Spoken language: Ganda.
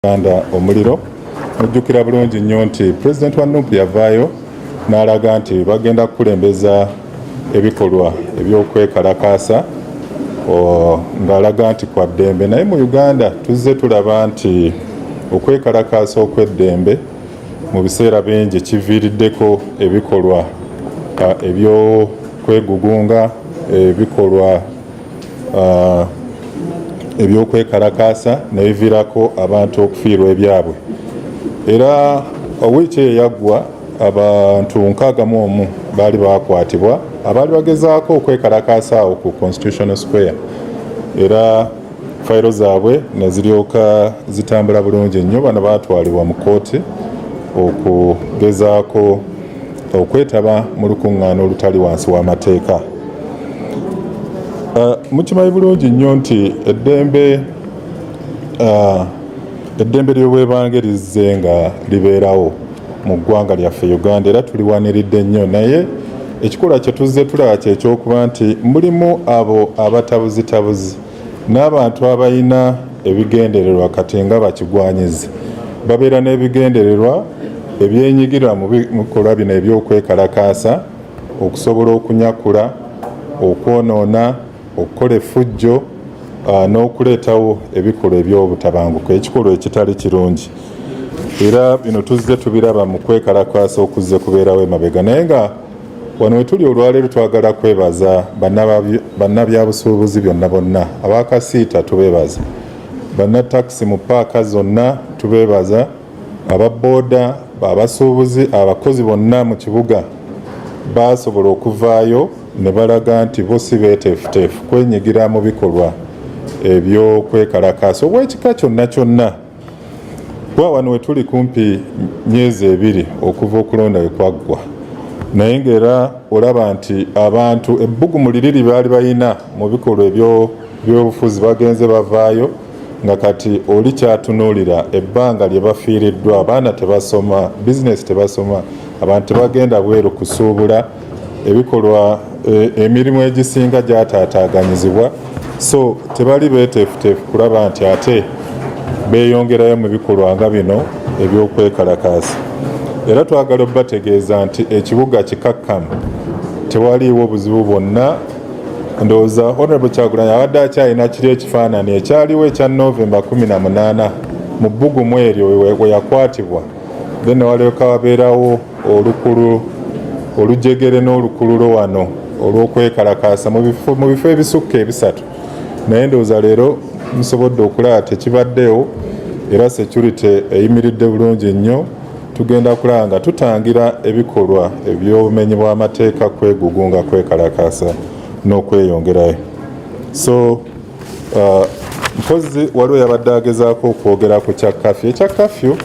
Uganda omuliro mujjukira bulungi nnyo nti Pulezidenti wa Nuupu yavaayo n'alaga nti bagenda kukulembeza ebikolwa ebyokwekalakaasa ng'alaga nti kwa ddembe, naye mu Uganda tuzze tulaba nti okwekalakaasa okw'eddembe mu biseera bingi kiviiriddeko ebikolwa ebyokwegugunga, ebikolwa ebyokwekalakaasa ne biviirako abantu okufiirwa ebyabwe. Era wiiki eyaggwa abantu 61 baali bakwatibwa abaali bagezaako okwekalakaasa awo ku Constitutional Square, era fayiro zaabwe ne ziryoka zitambula bulungi nnyo. Bano baatwalibwa mu kkooti okugezaako okwetaba mu lukuŋŋaana olutali wansi w'amateeka. Mukimanyi bulungi nnyo nti eddembe ly'obwebangerizze nga libeerawo mu ggwanga lyaffe Uganda, era tuliwaniridde nnyo, naye ekikolwa kye tuzze tulaba kyekyokuba nti mulimu abo abatabuzitabuzi n'abantu abalina ebigendererwa kati nga bakigwanyiza. Babeera n'ebigendererwa ebyenyigira mu bikolwa bino ebyokwekalakaasa okusobola okunyakula, okwonoona, okukola effujjo n'okuleetawo ebikolwa eby'obutabanguko, ekikolwa ekitali kirungi. Era bino tuzze tubiraba mu kwekalakaasa okuzze kubeerawo emabega, naye nga wano we tuli olwaleero twagala kwebaza bannabyabusuubuzi bonna, abakasiita tubeebaza, bannatakisi mu paaka zonna tubeebaza, ababooda, abasuubuzi, abakozi bonna mu kibuga baasobola okuvaayo ne balaga nti bo si beeteefuteefu kwenyigira mu bikolwa ebyokwekalakaasa obw'ekika kyonna. Wano we tuli kumpi myezi 2 okuva okulonda we kwaggwa, naye ng'era olaba nti abantu ebbugumu liri baali balina mu bikolwa ebyobufuzi bagenze bavaayo, nga kati oli kyatunuulira ebbanga lye bafiiriddwa, abaana tebasoma, bizinesi tebasoma, abantu tebagenda bweru kusuubula, ebikolwa emirimu egisinga gyataataaganyizibwa, so tebali beeteefuteefu kulaba nti ate beeyongerayo mu bikolwa nga bino ebyokwekalakaasa. Era twagala obbategeeza nti ekibuga kikakkamu, tewaliiwo buzibu bwonna. Ndowooza Honorable Kyagulanyi abadde akyalina kiri ekifaananyi ekyaliwo ekya Novemba 18 mu bbugumu eryo we yakwatibwa, then ne walyoka wabeerawo olujegere n'olukululo wano olw'okwekalakaasa mu bifo ebisukka ebisatu, naye ndowooza leero musobodde okulaba tekibaddewo, era security eyimiridde bulungi nnyo. Tugenda kulaba nga tutangira ebikolwa eby'obumenyi bw'amateeka, kwegugunga, kwekalakaasa n'okweyongerayo. So mpozi waliwo yabadde agezaako okwogera ku kya kafyu. Ekya kafyu